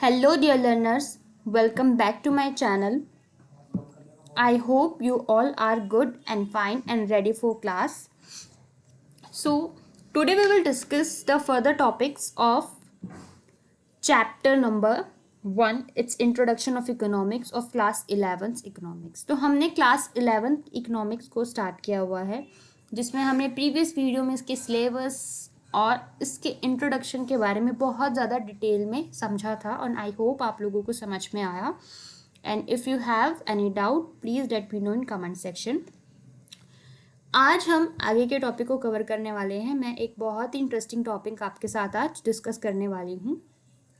Hello, dear learners. Welcome back to my channel. I hope you all are good and fine and ready for class. So, today we will discuss the further topics of chapter number 1. It's Introduction of Economics of class 11th Economics. तो हमने class 11th Economics को start किया हुआ है, जिसमें हमने previous video में इसके सिलेबस और इसके इंट्रोडक्शन के बारे में बहुत ज़्यादा डिटेल में समझा था और आई होप आप लोगों को समझ में आया. And if you have any doubt please let me know in comment section. आज हम आगे के टॉपिक को कवर करने वाले हैं. मैं एक बहुत ही इंटरेस्टिंग टॉपिक आपके साथ आज डिस्कस करने वाली हूँ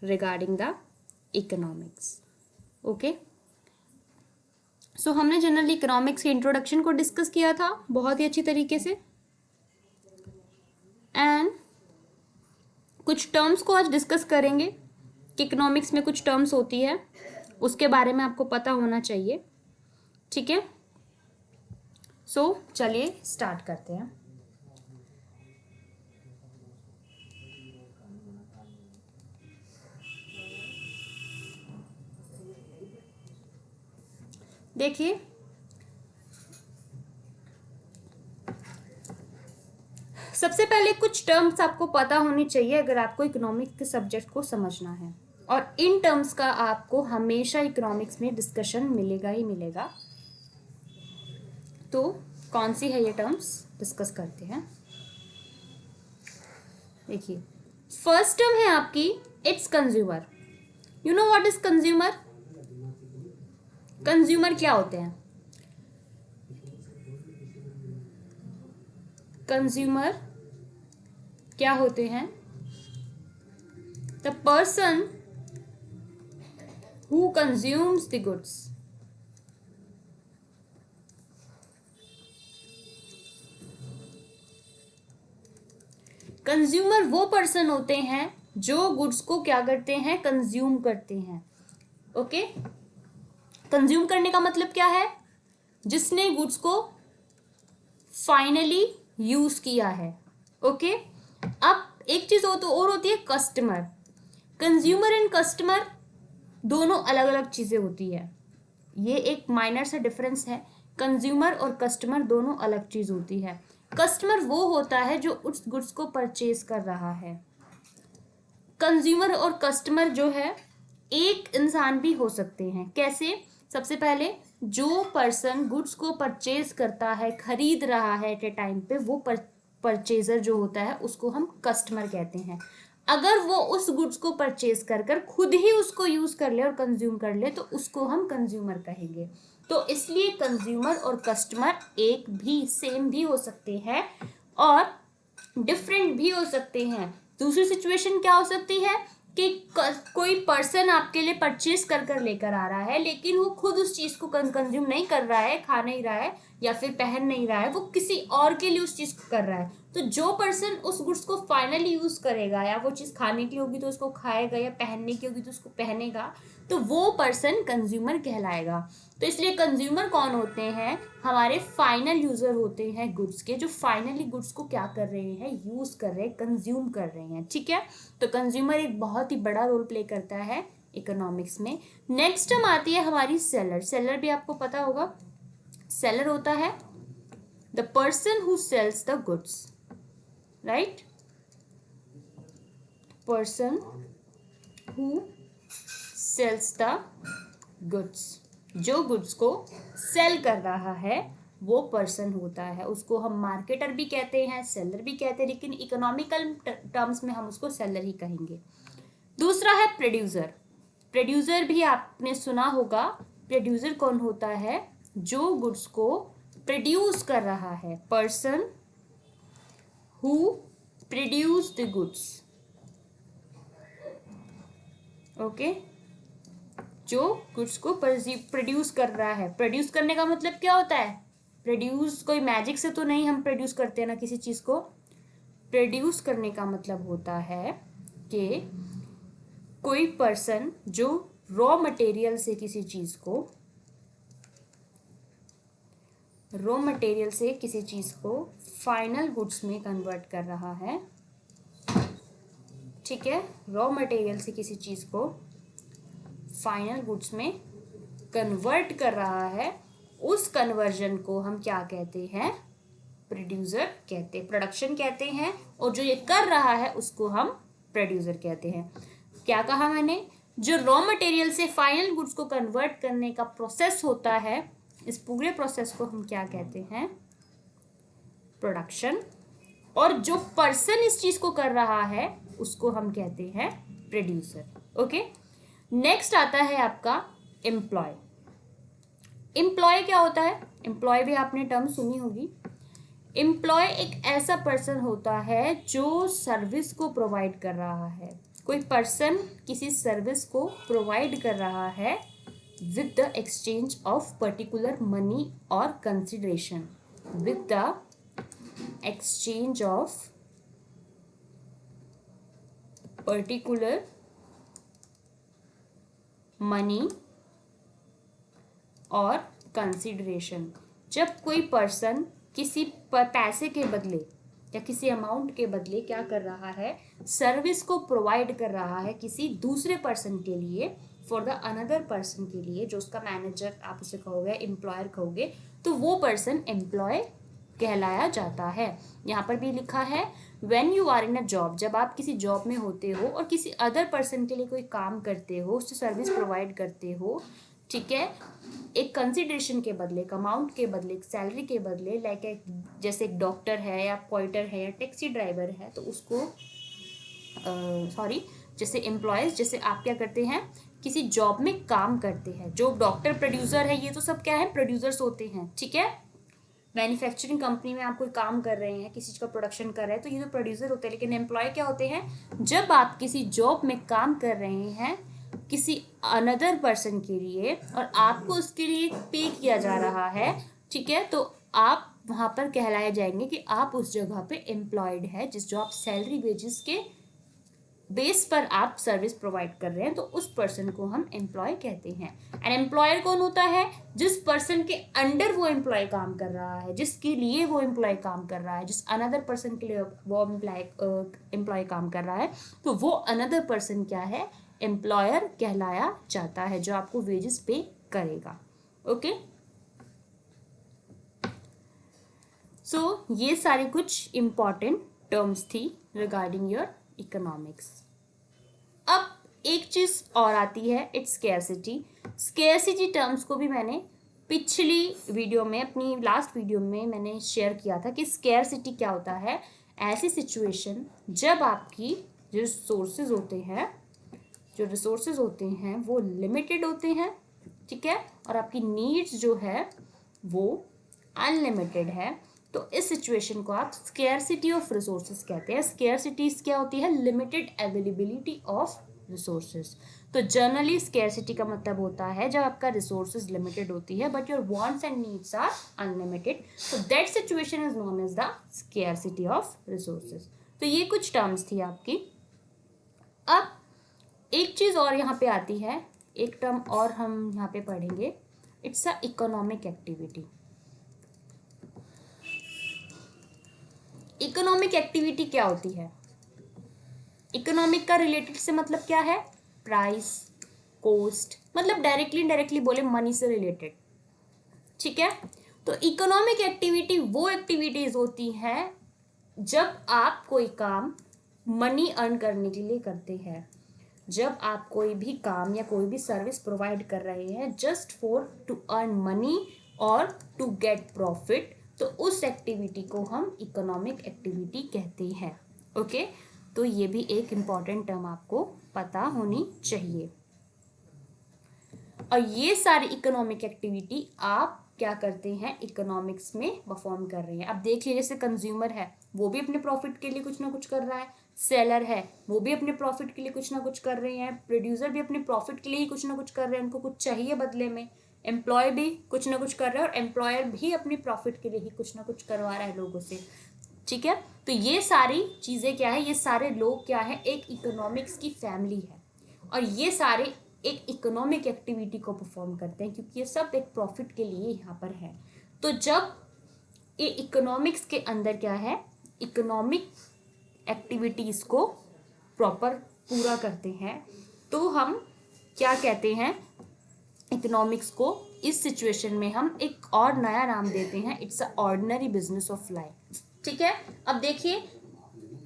रिगार्डिंग द इकोनॉमिक्स. ओके, सो हमने जनरली इकोनॉमिक्स के इंट्रोडक्शन को डिस्कस किया था बहुत ही अच्छी तरीके से, एंड कुछ टर्म्स को आज डिस्कस करेंगे कि इकोनॉमिक्स में कुछ टर्म्स होती है, उसके बारे में आपको पता होना चाहिए. ठीक है, सो चलिए स्टार्ट करते हैं. देखिए, सबसे पहले कुछ टर्म्स आपको पता होनी चाहिए अगर आपको इकोनॉमिक्स के सब्जेक्ट को समझना है, और इन टर्म्स का आपको हमेशा इकोनॉमिक्स में डिस्कशन मिलेगा ही मिलेगा. तो कौन सी है ये टर्म्स, डिस्कस करते हैं. देखिए, फर्स्ट टर्म है आपकी it's consumer. You know what is consumer? Consumer क्या होते हैं? कंज्यूमर क्या होते हैं? The person who consumes the goods. Consumer वो पर्सन होते हैं जो गुड्स को क्या करते हैं, कंज्यूम करते हैं. ओके, कंज्यूम करने का मतलब क्या है? जिसने गुड्स को फाइनली यूज किया है. ओके, अब एक चीज हो तो और होती है कस्टमर. कंज्यूमर एंड कस्टमर दोनों अलग अलग चीजें होती है. ये एक माइनर सा डिफरेंस है. कंज्यूमर और कस्टमर दोनों अलग चीज होती है. कस्टमर वो होता है जो उस गुड्स को परचेज कर रहा है. कंज्यूमर और कस्टमर जो है एक इंसान भी हो सकते हैं. कैसे? सबसे पहले जो पर्सन गुड्स को परचेज करता है, खरीद रहा है एट ए टाइम पे, वो परचेजर जो होता है उसको हम कस्टमर कहते हैं. अगर वो उस गुड्स को परचेज कर कर खुद ही उसको यूज कर ले और कंज्यूम कर ले तो उसको हम कंज्यूमर कहेंगे. तो इसलिए कंज्यूमर और कस्टमर एक भी सेम भी हो सकते हैं और डिफरेंट भी हो सकते हैं. दूसरी सिचुएशन क्या हो सकती है कि कोई पर्सन आपके लिए परचेज कर कर लेकर आ रहा है, लेकिन वो खुद उस चीज को कंज्यूम नहीं कर रहा है, खा नहीं रहा है या फिर पहन नहीं रहा है, वो किसी और के लिए उस चीज को कर रहा है. तो जो पर्सन उस गुड्स को फाइनली यूज करेगा, या वो चीज खाने की होगी तो उसको खाएगा, या पहनने की होगी तो उसको पहनेगा, तो वो पर्सन कंज्यूमर कहलाएगा. तो इसलिए कंज्यूमर कौन होते हैं? हमारे फाइनल यूजर होते हैं गुड्स के, जो फाइनली गुड्स को क्या कर रहे हैं, यूज कर रहे हैं, कंज्यूम कर रहे हैं. ठीक है, तो कंज्यूमर एक बहुत ही बड़ा रोल प्ले करता है इकोनॉमिक्स में. नेक्स्ट हम आती है हमारी सेलर. सेलर भी आपको पता होगा. सेलर होता है the person who sells the goods. Right, person who sells the goods. जो गुड्स को सेल कर रहा है वो पर्सन होता है. उसको हम मार्केटर भी कहते हैं, सेलर भी कहते हैं, लेकिन इकोनॉमिकल टर्म्स में हम उसको सेलर ही कहेंगे. दूसरा है प्रोड्यूसर. प्रोड्यूसर भी आपने सुना होगा. प्रोड्यूसर कौन होता है? जो गुड्स को प्रोड्यूस कर रहा है, person who produce the goods. Okay, जो गुड्स को प्रोड्यूस कर रहा है. प्रोड्यूस करने का मतलब क्या होता है? प्रोड्यूस कोई मैजिक से तो नहीं हम प्रोड्यूस करते हैं ना किसी चीज को. प्रोड्यूस करने का मतलब होता है कि कोई पर्सन जो रॉ मटेरियल से किसी चीज को फाइनल गुड्स में कन्वर्ट कर रहा है. ठीक है, रॉ मटेरियल से किसी चीज को फाइनल गुड्स में कन्वर्ट कर रहा है, उस कन्वर्जन को हम क्या कहते हैं? प्रोड्यूसर कहते हैं, प्रोडक्शन कहते हैं। और जो ये कर रहा है उसको हम प्रोड्यूसर कहते हैं। क्या कहा मैंने? जो रॉ मटेरियल से फाइनल गुड्स को कन्वर्ट करने का प्रोसेस होता है, इस पूरे प्रोसेस को हम क्या कहते हैं? प्रोडक्शन। और जो पर्सन इस चीज को कर रहा है उसको हम कहते हैं प्रोड्यूसर। ओके, नेक्स्ट आता है आपका एम्प्लॉय। एम्प्लॉय क्या होता है? एम्प्लॉय भी आपने टर्म सुनी होगी। एम्प्लॉय एक ऐसा पर्सन होता है जो सर्विस को प्रोवाइड कर रहा है। कोई पर्सन किसी सर्विस को प्रोवाइड कर रहा है with the exchange of particular money और consideration, with the exchange of particular money और कंसिडरेशन। जब कोई पर्सन किसी पैसे के बदले या किसी अमाउंट के बदले क्या कर रहा है? सर्विस को प्रोवाइड कर रहा है किसी दूसरे पर्सन के लिए, फॉर द अनदर पर्सन के लिए, जो उसका मैनेजर आप उसे कहोगे, एम्प्लॉयर कहोगे, तो वो पर्सन एम्प्लॉय कहलाया जाता है। यहाँ पर भी लिखा है when you are in a job, जब आप किसी जॉब में होते हो और किसी अदर पर्सन के लिए कोई काम करते हो, उससे सर्विस प्रोवाइड करते हो, ठीक है, एक कंसिडरेशन के बदले, एक अमाउंट के बदले, एक सैलरी के बदले, लाइक जैसे एक डॉक्टर है या पोइटर है या टैक्सी ड्राइवर है, तो उसको जैसे एम्प्लॉयज, जैसे आप क्या करते हैं? किसी जॉब में काम करते हैं। जो डॉक्टर, प्रोड्यूसर है, ये तो सब क्या है? प्रोड्यूसर्स होते हैं, ठीक है। मैन्युफैक्चरिंग कंपनी में आप कोई काम कर रहे हैं, किसी चीज़ का प्रोडक्शन कर रहे हैं, तो ये तो प्रोड्यूसर होते हैं। लेकिन एम्प्लॉय क्या होते हैं? जब आप किसी जॉब में काम कर रहे हैं किसी अनदर पर्सन के लिए और आपको उसके लिए पे किया जा रहा है, ठीक है, तो आप वहाँ पर कहलाए जाएंगे कि आप उस जगह पे एम्प्लॉयड है, जिस जो आप सैलरी वेजेस के बेस पर आप सर्विस प्रोवाइड कर रहे हैं, तो उस पर्सन को हम एम्प्लॉय कहते हैं। एंड एम्प्लॉयर कौन होता है? जिस पर्सन के अंडर वो एम्प्लॉय काम कर रहा है, जिसके लिए वो एम्प्लॉय काम कर रहा है, जिस अनदर पर्सन के लिए वो एम्प्लॉय काम कर रहा है, तो वो अनदर पर्सन क्या है? एम्प्लॉयर कहलाया जाता है, जो आपको वेजेस पे करेगा। ओके, सो ये सारी कुछ इंपॉर्टेंट टर्म्स थी रिगार्डिंग योर इकोनॉमिक्स। अब एक चीज और आती है, इट्स स्केर्सिटी। स्केर्सिटी टर्म्स को भी मैंने पिछली वीडियो में, अपनी लास्ट वीडियो में मैंने शेयर किया था कि स्केर्सिटी क्या होता है। ऐसी सिचुएशन जब आपकी जो रिसोर्सेज होते हैं वो लिमिटेड होते हैं, ठीक है, और आपकी नीड्स जो है वो अनलिमिटेड है, तो इस सिचुएशन को आप स्केर्सिटी ऑफ रिसोर्सेज कहते हैं। स्केर्सिटी क्या होती है? Limited availability of resources. तो जनरली स्केर्सिटी का मतलब होता है जब आपका रिसोर्सेज लिमिटेड होती है but your wants and needs are unlimited, तो that situation is known as the scarcity of resources. तो ये कुछ टर्म्स थी आपकी। अब एक चीज और यहाँ पे आती है, एक टर्म और हम यहाँ पे पढ़ेंगे, it's a economic activity. Economic activity क्या होती है? इकोनॉमिक का रिलेटेड से मतलब क्या है? प्राइस, कॉस्ट, मतलब डायरेक्टली इनडायरेक्टली बोले मनी से रिलेटेड, ठीक है। तो इकोनॉमिक एक्टिविटी वो एक्टिविटीज होती हैं जब आप कोई काम मनी अर्न करने के लिए करते हैं, जब आप कोई भी काम या कोई भी सर्विस प्रोवाइड कर रहे हैं just for to earn money और टू गेट प्रॉफिट, तो उस एक्टिविटी को हम इकोनॉमिक एक्टिविटी कहते हैं। ओके, तो ये भी एक इम्पॉर्टेंट टर्म आपको पता होनी चाहिए। और ये सारी इकोनॉमिक एक्टिविटी आप क्या करते हैं? इकोनॉमिक्स में परफॉर्म कर रहे हैं। अब देख लीजिए, जैसे कंज्यूमर है वो भी अपने प्रॉफिट के लिए कुछ ना कुछ कर रहा है, सेलर है वो भी अपने प्रॉफिट के लिए कुछ ना कुछ कर रहे हैं, प्रोड्यूसर भी अपने प्रॉफिट के लिए ही कुछ ना कुछ कर रहे हैं, उनको कुछ चाहिए बदले में, एम्प्लॉय भी कुछ ना कुछ कर रहा है और एम्प्लॉयर भी अपने प्रॉफिट के लिए ही कुछ ना कुछ करवा रहा है लोगों से, ठीक है। तो ये सारी चीज़ें क्या है? ये सारे लोग क्या है? एक इकोनॉमिक्स की फैमिली है और ये सारे एक इकोनॉमिक एक्टिविटी को परफॉर्म करते हैं क्योंकि ये सब एक प्रॉफिट के लिए यहाँ पर है। तो जब ये इकोनॉमिक्स के अंदर क्या है? इकोनॉमिक एक्टिविटीज़ को प्रॉपर पूरा करते हैं तो हम क्या कहते हैं इकोनॉमिक्स को, इस सिचुएशन में हम एक और नया नाम देते हैं, it's a ordinary business of life. ठीक है, अब देखिए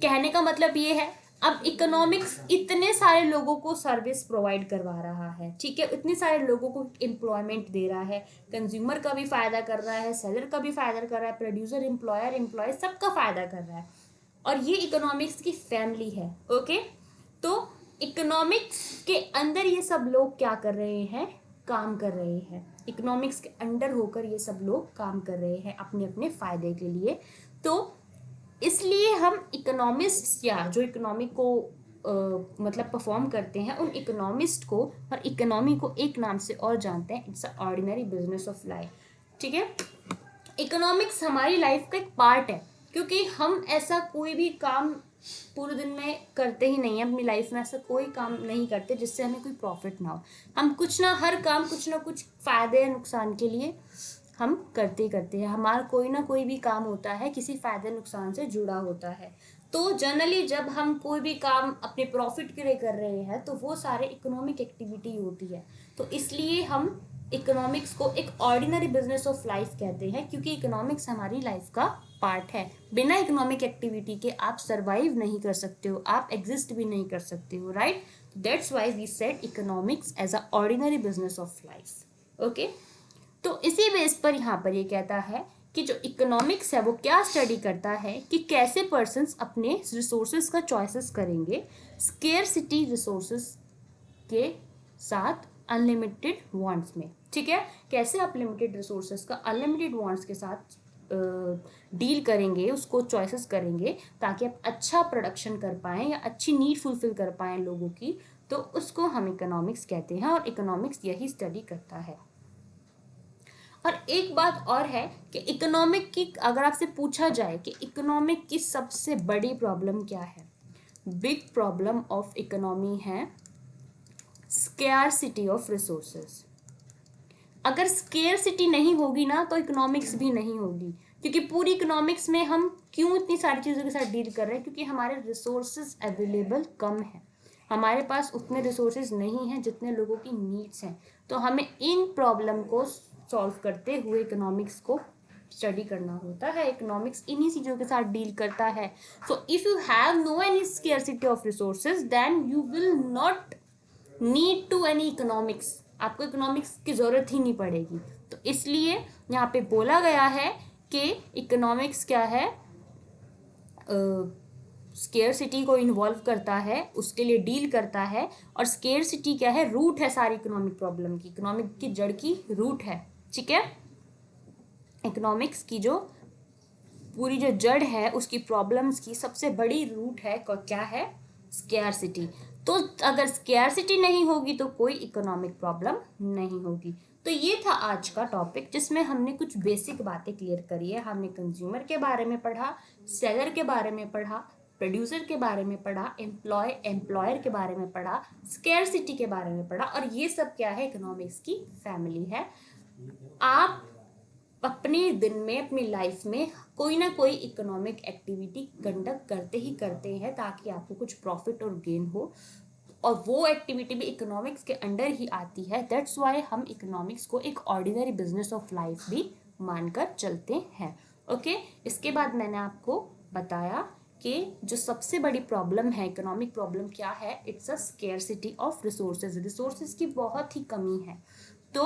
कहने का मतलब ये है, अब इकोनॉमिक्स इतने सारे लोगों को सर्विस प्रोवाइड करवा रहा है, ठीक है, इतने सारे लोगों को एम्प्लॉयमेंट दे रहा है, कंज्यूमर का भी फायदा कर रहा है, सेलर का भी फायदा कर रहा है, प्रोड्यूसर, एम्प्लॉयर, एम्प्लॉय सबका फायदा कर रहा है, और ये इकोनॉमिक्स की फैमिली है। ओके, तो इकोनॉमिक्स के अंदर ये सब लोग क्या कर रहे हैं, काम कर रहे हैं, इकोनॉमिक्स के अंडर होकर ये सब लोग काम कर रहे हैं अपने अपने फायदे के लिए। तो इसलिए हम इकोनॉमिस्ट या जो इकोनॉमिक को मतलब परफॉर्म करते हैं, उन इकोनॉमिस्ट को और इकोनॉमी को एक नाम से और जानते हैं, it's a ordinary business of life. ठीक है, इकोनॉमिक्स हमारी लाइफ का एक पार्ट है, क्योंकि हम ऐसा कोई भी काम पूरे दिन में करते ही नहीं है, अपनी लाइफ में ऐसा कोई काम नहीं करते जिससे हमें कोई प्रॉफिट ना हो। हम हर काम कुछ ना कुछ फायदे या नुकसान के लिए हम करते ही करते हैं, हमारा कोई ना कोई भी काम होता है किसी फायदे नुकसान से जुड़ा होता है। तो जनरली जब हम कोई भी काम अपने प्रॉफिट के लिए कर रहे हैं तो वो सारे इकोनॉमिक एक्टिविटी होती है। तो इसलिए हम इकोनॉमिक्स को एक ऑर्डिनरी बिजनेस ऑफ लाइफ कहते हैं, क्योंकि इकोनॉमिक्स हमारी लाइफ का पार्ट है। बिना इकोनॉमिक एक्टिविटी के आप सरवाइव नहीं कर सकते हो, आप एग्जिस्ट भी नहीं कर सकते हो, right. That's why we said economics as a ordinary business of life. Okay, तो इसी बेस पर यहाँ पर ये कहता है कि जो इकोनॉमिक्स है वो क्या स्टडी करता है कि कैसे पर्सन्स अपने रिसोर्सेज का चॉइसेस करेंगे स्केर्सिटी रिसोर्सेज के साथ अनलिमिटेड वांट्स में। ठीक है, कैसे आप लिमिटेड रिसोर्सेज का अनलिमिटेड वांट्स के साथ डील करेंगे, उसको चॉइसेस करेंगे, ताकि आप अच्छा प्रोडक्शन कर पाएँ या अच्छी नीड फुलफिल कर पाएँ लोगों की। तो उसको हम इकोनॉमिक्स कहते हैं, और इकोनॉमिक्स यही स्टडी करता है। और एक बात और है कि इकोनॉमिक की, अगर आपसे पूछा जाए कि इकोनॉमिक की सबसे बड़ी प्रॉब्लम क्या है, बिग प्रॉब्लम ऑफ इकोनॉमी है स्केर्सिटी ऑफ रिसोर्सेज। अगर स्केर्सिटी नहीं होगी ना तो इकोनॉमिक्स भी नहीं होगी, क्योंकि पूरी इकोनॉमिक्स में हम क्यों इतनी सारी चीज़ों के साथ डील कर रहे हैं, क्योंकि हमारे रिसोर्सेज अवेलेबल कम है, हमारे पास उतने रिसोर्सेज नहीं हैं जितने लोगों की नीड्स हैं। तो हमें इन प्रॉब्लम को सॉल्व करते हुए इकोनॉमिक्स को स्टडी करना होता है, इकोनॉमिक्स इन्हीं चीज़ों के साथ डील करता है। So if you have no any scarcity of resources then you will not need to any economics, आपको इकोनॉमिक्स की ज़रूरत ही नहीं पड़ेगी। तो इसलिए यहाँ पे बोला गया है कि इकोनॉमिक्स क्या है, स्केर्सिटी को इन्वॉल्व करता है, उसके लिए डील करता है। और स्केर्सिटी क्या है, रूट है सारी इकोनॉमिक प्रॉब्लम की, इकोनॉमिक की जड़ की रूट है। ठीक है, इकोनॉमिक्स की जो पूरी जो जड़ है उसकी प्रॉब्लम्स की सबसे बड़ी रूट है क्या है, स्केर्सिटी। तो अगर स्केर्सिटी नहीं होगी तो कोई इकोनॉमिक प्रॉब्लम नहीं होगी। तो ये था आज का टॉपिक, जिसमें हमने कुछ बेसिक बातें क्लियर करी है। हमने कंज्यूमर के बारे में पढ़ा, सेलर के बारे में पढ़ा, प्रोड्यूसर के बारे में पढ़ा, एम्प्लॉयर के बारे में पढ़ा, स्केर्सिटी के बारे में पढ़ा, और ये सब क्या है, इकोनॉमिक्स की फैमिली है। आप अपने दिन में, अपनी लाइफ में कोई ना कोई इकोनॉमिक एक्टिविटी कंडक्ट करते ही करते हैं, ताकि आपको कुछ प्रॉफिट और गेन हो, और वो एक्टिविटी भी इकोनॉमिक्स के अंडर ही आती है। दैट्स वाई हम इकोनॉमिक्स को एक ऑर्डिनरी बिजनेस ऑफ लाइफ भी मानकर चलते हैं। ओके, इसके बाद मैंने आपको बताया कि जो सबसे बड़ी प्रॉब्लम है, इकोनॉमिक प्रॉब्लम क्या है, it's a scarcity of resources, resources की बहुत ही कमी है। तो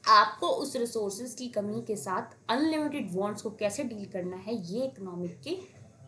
आपको उस रिसोर्सेज की कमी के साथ अनलिमिटेड वांट्स को कैसे डील करना है, ये इकोनॉमिक की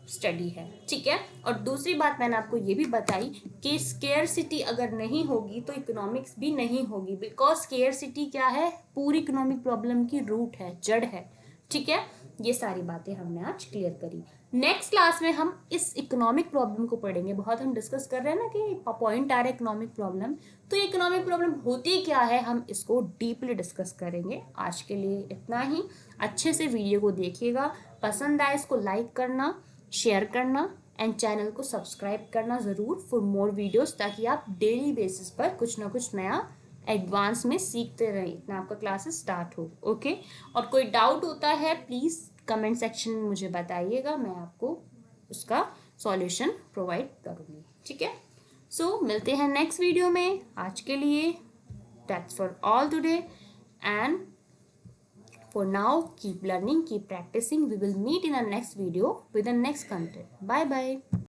स्टडी है। ठीक है, और दूसरी बात मैंने आपको ये भी बताई कि स्केर्सिटी अगर नहीं होगी तो इकोनॉमिक्स भी नहीं होगी, बिकॉज स्केर्सिटी क्या है, पूरी इकोनॉमिक प्रॉब्लम की रूट है, जड़ है। ठीक है, ये सारी बातें हमने आज क्लियर करी। नेक्स्ट क्लास में हम इस इकोनॉमिक प्रॉब्लम को पढ़ेंगे। बहुत हम डिस्कस कर रहे हैं ना कि पॉइंट आ रहा है इकोनॉमिक प्रॉब्लम, तो ये इकोनॉमिक प्रॉब्लम होती क्या है, हम इसको डीपली डिस्कस करेंगे। आज के लिए इतना ही। अच्छे से वीडियो को देखिएगा, पसंद आए इसको लाइक करना, शेयर करना, एंड चैनल को सब्सक्राइब करना ज़रूर फॉर मोर वीडियोस, ताकि आप डेली बेसिस पर कुछ ना कुछ नया एडवांस में सीखते रहें, इतना आपका क्लासेस स्टार्ट हो। ओके, और कोई डाउट होता है प्लीज़ कमेंट सेक्शन में मुझे बताइएगा, मैं आपको उसका सॉल्यूशन प्रोवाइड करूँगी। ठीक है, सो मिलते हैं नेक्स्ट वीडियो में। आज के लिए that's for all today, and for now keep learning, keep practicing. We will meet in our next video with the next content. Bye bye.